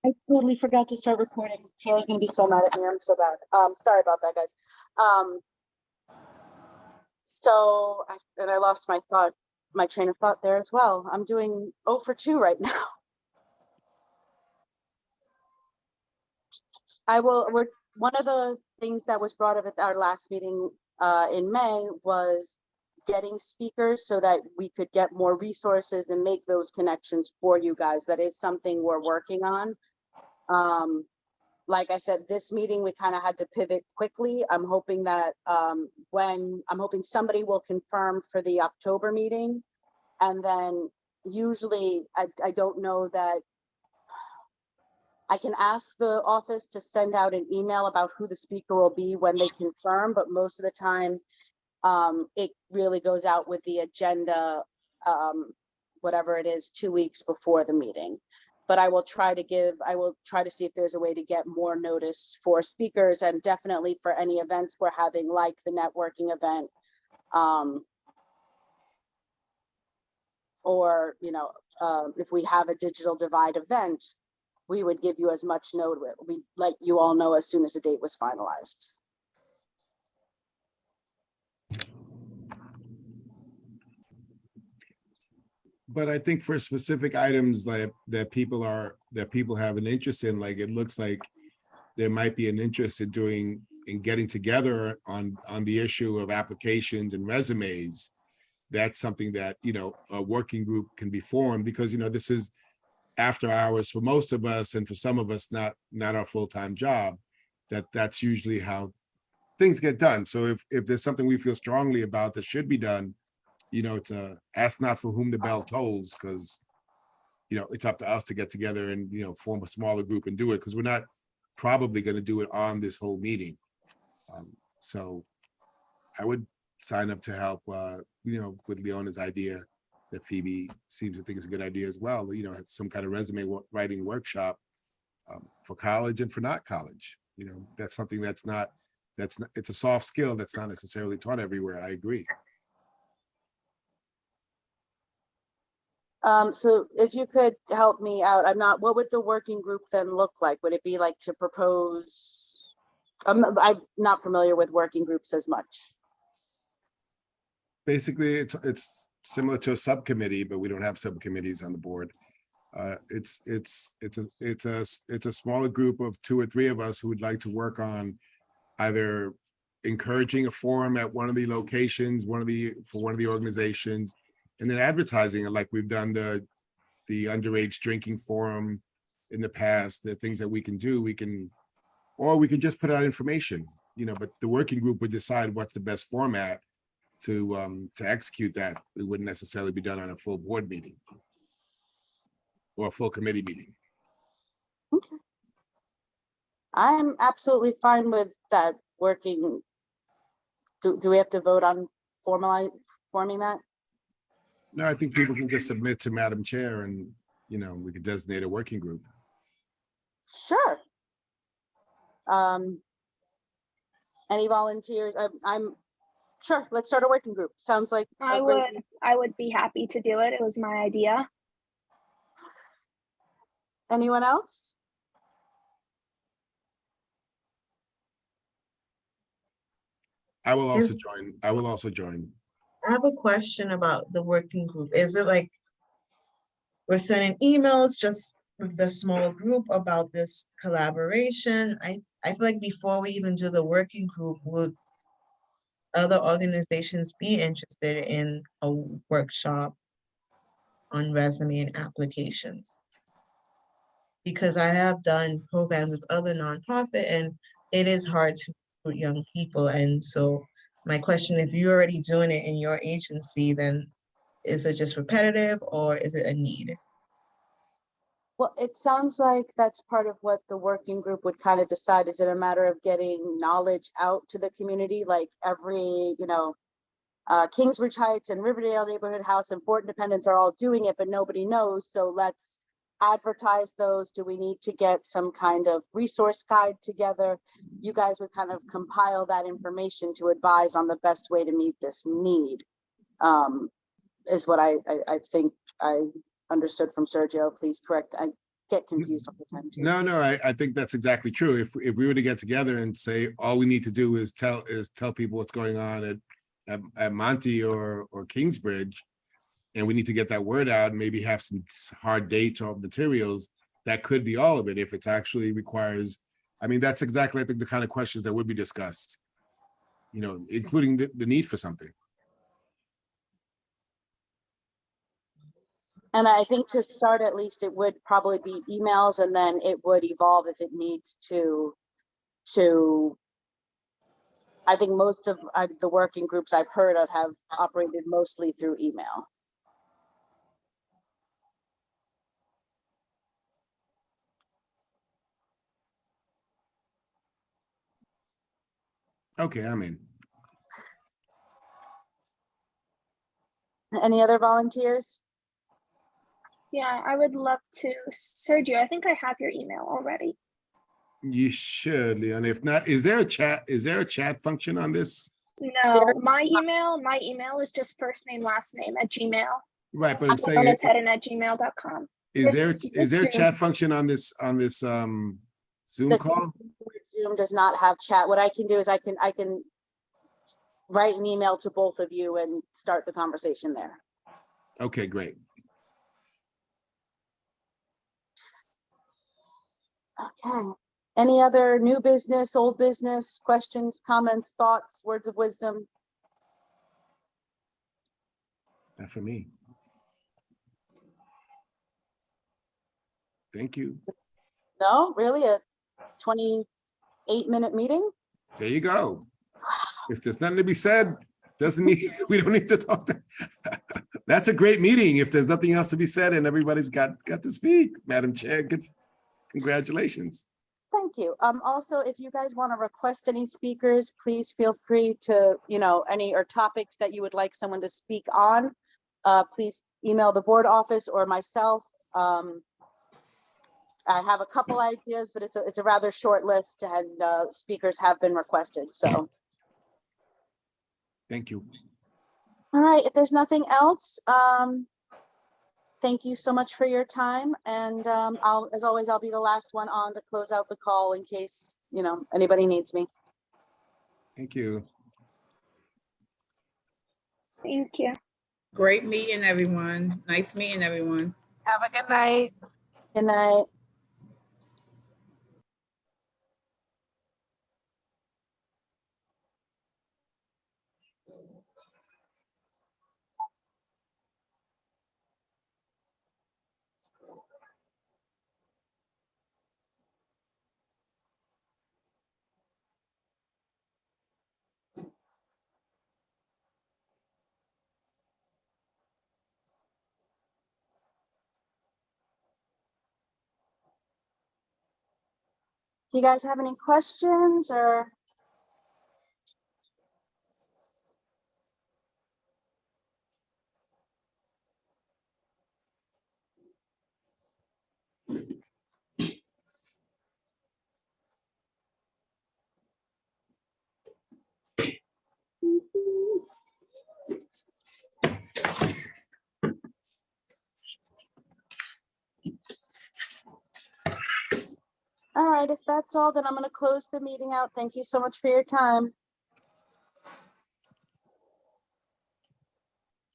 I totally forgot to start recording. Kara's gonna be so mad at me. I'm so bad. Sorry about that, guys. I lost my train of thought there as well. I'm doing 0 for 2 right now. One of the things that was brought up at our last meeting in May was getting speakers so that we could get more resources and make those connections for you guys. That is something we're working on. Like I said, this meeting, we kind of had to pivot quickly. I'm hoping that I'm hoping somebody will confirm for the October meeting. And then usually I don't know that I can ask the office to send out an email about who the speaker will be when they confirm, but most of the time it really goes out with the agenda, whatever it is, 2 weeks before the meeting. But I will try to see if there's a way to get more notice for speakers, and definitely for any events we're having, like the networking event, or, if we have a digital divide event, we would give you as much notice. We'd let you all know as soon as the date was finalized. But I think for specific items that people have an interest in, like it looks like there might be an interest in getting together on the issue of applications and resumes. That's something that, a working group can be formed, because, this is after hours for most of us, and for some of us, not our full-time job. That's usually how things get done. So if there's something we feel strongly about that should be done, it's ask not for whom the bell tolls, because, it's up to us to get together and, form a smaller group and do it, because we're not probably going to do it on this whole meeting. So I would sign up to help, with Leona's idea that Phoebe seems to think is a good idea as well. Some kind of resume writing workshop for college and for not college. That's something it's a soft skill that's not necessarily taught everywhere. I agree. So if you could help me out, what would the working group then look like? Would it be like to propose? I'm not familiar with working groups as much. Basically, it's similar to a subcommittee, but we don't have subcommittees on the board. It's a smaller group of 2 or 3 of us who would like to work on either encouraging a forum at one of the locations, for one of the organizations, and then advertising it, like we've done the underage drinking forum in the past. The things that we can do, or we can just put out information, but the working group would decide what's the best format to execute that. It wouldn't necessarily be done on a full board meeting or a full committee meeting. Okay. I'm absolutely fine with that working. Do we have to vote on forming that? No, I think people can just submit to Madam Chair, and, we could designate a working group. Sure. Any volunteers? I'm sure. Let's start a working group. Sounds like I would be happy to do it. It was my idea. Anyone else? I will also join. I have a question about the working group. Is it like we're sending emails just with the small group about this collaboration? I feel like before we even do the working group, would other organizations be interested in a workshop on resume and applications? Because I have done programs with other nonprofit, and it is hard to recruit young people. And so my question, if you're already doing it in your agency, then is it just repetitive, or is it a need? Well, it sounds like that's part of what the working group would kind of decide. Is it a matter of getting knowledge out to the community? Like every, Kingsbridge Heights and Riverdale Neighborhood House and Fort Independence are all doing it, but nobody knows. So let's advertise those. Do we need to get some kind of resource guide together? You guys would kind of compile that information to advise on the best way to meet this need, is what I think I understood from Sergio. Please correct get confused all the time too. No, no, I think that's exactly true. If we were to get together and say, all we need to do is tell people what's going on at Monty or Kingsbridge, and we need to get that word out and maybe have some hard dates or materials, that could be all of it if it's actually requires, I mean, that's exactly, I think, the kind of questions that would be discussed, you know, including the need for something. And I think to start, at least it would probably be emails, and then it would evolve if it needs to, I think most of the working groups I've heard of have operated mostly through email. Okay, I'm in. Any other volunteers? Yeah, I would love to. Sergio, I think I have your email already. You should, Leon. If not, is there a chat function on this? No, my email is just first name, last name at Gmail. Right, but I'm saying, Aaron@gmail.com. is there a Zoom. chat function on this Zoom The call? Zoom does not have chat. What I can do is I can write an email to both of you and start the conversation there. Okay, great. Okay. Any other new business, old business, questions, comments, thoughts, words of wisdom? Not for me. Thank you. No, really? A 28-minute meeting? There you go. If there's nothing to be said, we don't need to talk. That's a great meeting. If there's nothing else to be said and everybody's got to speak, Madam Chair, congratulations. Thank you. Also, if you guys want to request any speakers, please feel free to, any topics that you would like someone to speak on. Please email the board office or myself. I have a couple ideas, but it's a rather short list, and speakers have been requested. So, Thank you. all right. If there's nothing else, thank you so much for your time. And as always, I'll be the last one on to close out the call in case anybody needs me. Thank you. Thank you. Great meeting, everyone. Nice meeting, everyone. Have a good night. Good night. Do you guys have any questions or? All right, if that's all, then I'm going to close the meeting out. Thank you so much for your time.